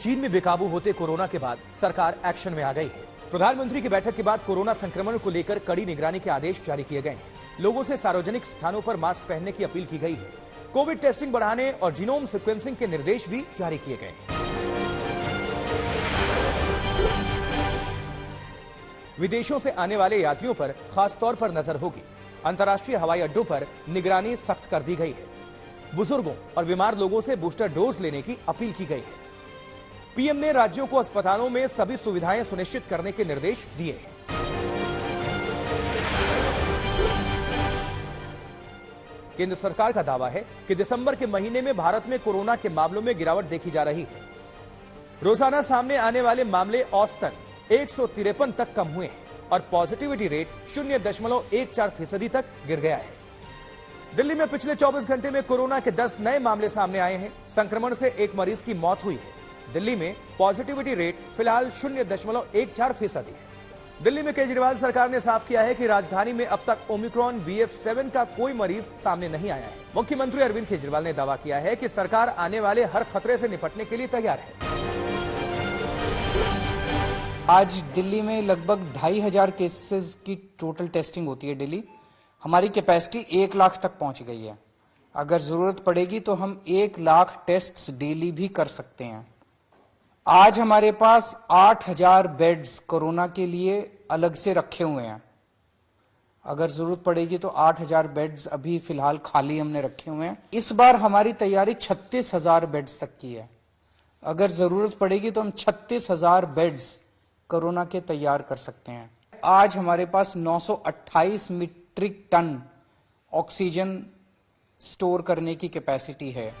चीन में बेकाबू होते कोरोना के बाद सरकार एक्शन में आ गई है। प्रधानमंत्री की बैठक के बाद कोरोना संक्रमण को लेकर कड़ी निगरानी के आदेश जारी किए गए हैं। लोगों से सार्वजनिक स्थानों पर मास्क पहनने की अपील की गई है। कोविड टेस्टिंग बढ़ाने और जीनोम सीक्वेंसिंग के निर्देश भी जारी किए गए हैं। विदेशों से आने वाले यात्रियों पर खास तौर पर नजर होगी। अंतर्राष्ट्रीय हवाई अड्डों पर निगरानी सख्त कर दी गई है। बुजुर्गों और बीमार लोगों से बूस्टर डोज लेने की अपील की गई है। पीएम ने राज्यों को अस्पतालों में सभी सुविधाएं सुनिश्चित करने के निर्देश दिए हैं। केंद्र सरकार का दावा है कि दिसंबर के महीने में भारत में कोरोना के मामलों में गिरावट देखी जा रही है। रोजाना सामने आने वाले मामले औसतन 153 तक कम हुए हैं और पॉजिटिविटी रेट 0.14% तक गिर गया है। दिल्ली में पिछले 24 घंटे में कोरोना के 10 नए मामले सामने आए हैं। संक्रमण से एक मरीज की मौत हुई है। दिल्ली में पॉजिटिविटी रेट फिलहाल 0.14% है। दिल्ली में केजरीवाल सरकार ने साफ किया है कि राजधानी में अब तक ओमिक्रॉन BF.7 का कोई मरीज सामने नहीं आया है। मुख्यमंत्री अरविंद केजरीवाल ने दावा किया है कि सरकार आने वाले हर खतरे से निपटने के लिए तैयार है। आज दिल्ली में लगभग 2500 केसेस की टोटल टेस्टिंग होती है। दिल्ली हमारी कैपेसिटी 1 लाख तक पहुंच गई है। अगर जरूरत पड़ेगी तो हम 1 लाख टेस्ट्स डेली भी कर सकते हैं। आज हमारे पास 8000 बेड्स कोरोना के लिए अलग से रखे हुए हैं। अगर जरूरत पड़ेगी तो 8000 बेड्स अभी फिलहाल खाली हमने रखे हुए हैं। इस बार हमारी तैयारी 36000 बेड्स तक की है। अगर जरूरत पड़ेगी तो हम 36000 बेड्स कोरोना के तैयार कर सकते हैं। आज हमारे पास 928 मीट्रिक टन ऑक्सीजन स्टोर करने की कैपेसिटी है।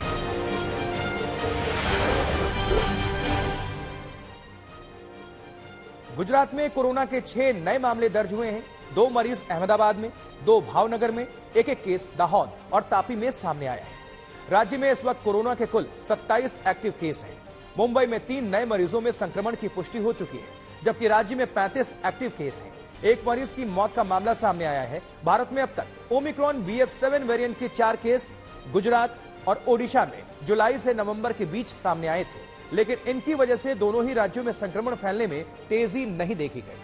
गुजरात में कोरोना के 6 नए मामले दर्ज हुए हैं। 2 मरीज अहमदाबाद में, 2 भावनगर में, एक केस दाहोद और तापी में सामने आया है। राज्य में इस वक्त कोरोना के कुल 27 एक्टिव केस हैं। मुंबई में 3 नए मरीजों में संक्रमण की पुष्टि हो चुकी है, जबकि राज्य में 35 एक्टिव केस हैं। एक मरीज की मौत का मामला सामने आया है। भारत में अब तक ओमिक्रॉन BF.7 वेरिएंट के 4 केस गुजरात और ओडिशा में जुलाई से नवंबर के बीच सामने आए थे, लेकिन इनकी वजह से दोनों ही राज्यों में संक्रमण फैलने में तेजी नहीं देखी गई।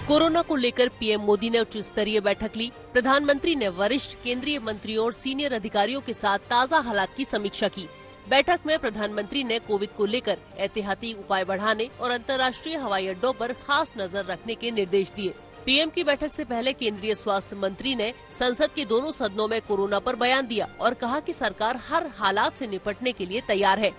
कोरोना को लेकर पीएम मोदी ने उच्च स्तरीय बैठक ली। प्रधानमंत्री ने वरिष्ठ केंद्रीय मंत्रियों और सीनियर अधिकारियों के साथ ताजा हालात की समीक्षा की। बैठक में प्रधानमंत्री ने कोविड को लेकर एहतियाती उपाय बढ़ाने और अंतर्राष्ट्रीय हवाई अड्डों पर खास नजर रखने के निर्देश दिए। पीएम की बैठक से पहले केंद्रीय स्वास्थ्य मंत्री ने संसद के दोनों सदनों में कोरोना पर बयान दिया और कहा कि सरकार हर हालात से निपटने के लिए तैयार है।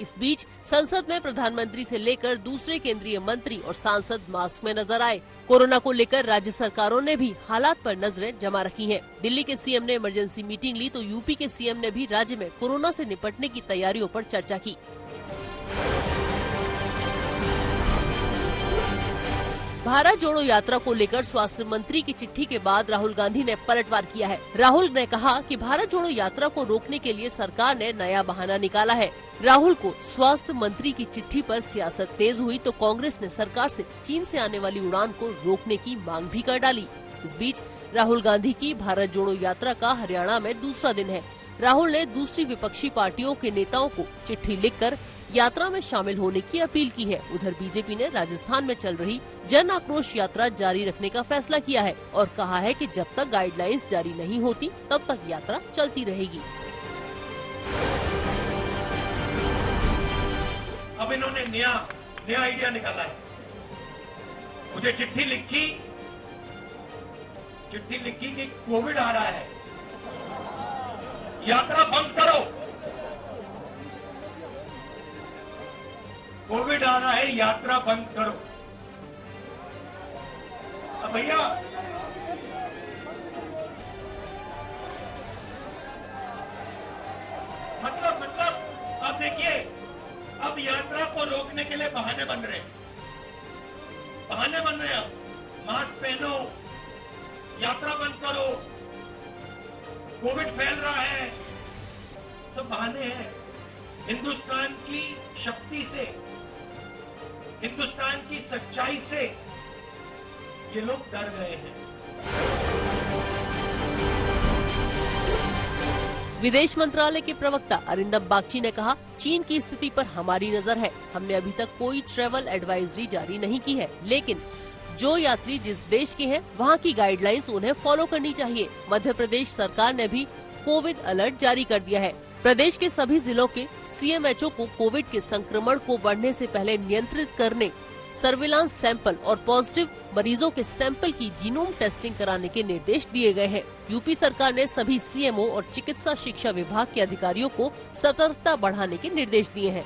इस बीच संसद में प्रधानमंत्री से लेकर दूसरे केंद्रीय मंत्री और सांसद मास्क में नजर आए। कोरोना को लेकर राज्य सरकारों ने भी हालात पर नजरें जमा रखी हैं। दिल्ली के सीएम ने इमरजेंसी मीटिंग ली तो यूपी के सीएम ने भी राज्य में कोरोना से निपटने की तैयारियों पर चर्चा की। भारत जोड़ो यात्रा को लेकर स्वास्थ्य मंत्री की चिट्ठी के बाद राहुल गांधी ने पलटवार किया है। राहुल ने कहा कि भारत जोड़ो यात्रा को रोकने के लिए सरकार ने नया बहाना निकाला है। राहुल को स्वास्थ्य मंत्री की चिट्ठी पर सियासत तेज हुई तो कांग्रेस ने सरकार से चीन से आने वाली उड़ान को रोकने की मांग भी कर डाली। इस बीच राहुल गांधी की भारत जोड़ो यात्रा का हरियाणा में दूसरा दिन है। राहुल ने दूसरी विपक्षी पार्टियों के नेताओं को चिट्ठी लिखकर यात्रा में शामिल होने की अपील की है। उधर बीजेपी ने राजस्थान में चल रही जन आक्रोश यात्रा जारी रखने का फैसला किया है और कहा है कि जब तक गाइडलाइंस जारी नहीं होती तब तक यात्रा चलती रहेगी। अब इन्होंने नया आइडिया निकाला है। मुझे चिट्ठी लिखी कि कोविड आ रहा है, यात्रा बंद करो। कोविड आ रहा है, यात्रा बंद करो। अब भैया मतलब अब देखिए, अब यात्रा को रोकने के लिए बहाने बन रहे हैं। अब मास्क पहनो, यात्रा बंद करो, कोविड फैल रहा है, सब बहाने हैं। हिंदुस्तान की शक्ति से, हिंदुस्तान की सच्चाई से ये लोग डर गए हैं। विदेश मंत्रालय के प्रवक्ता अरिंदम बागची ने कहा, चीन की स्थिति पर हमारी नजर है। हमने अभी तक कोई ट्रैवल एडवाइजरी जारी नहीं की है, लेकिन जो यात्री जिस देश के हैं वहाँ की गाइडलाइंस उन्हें फॉलो करनी चाहिए। मध्य प्रदेश सरकार ने भी कोविड अलर्ट जारी कर दिया है। प्रदेश के सभी जिलों के सीएमएचओ को कोविड के संक्रमण को बढ़ने से पहले नियंत्रित करने, सर्विलांस सैंपल और पॉजिटिव मरीजों के सैंपल की जीनोम टेस्टिंग कराने के निर्देश दिए गए हैं। यूपी सरकार ने सभी सीएमओ और चिकित्सा शिक्षा विभाग के अधिकारियों को सतर्कता बढ़ाने के निर्देश दिए हैं।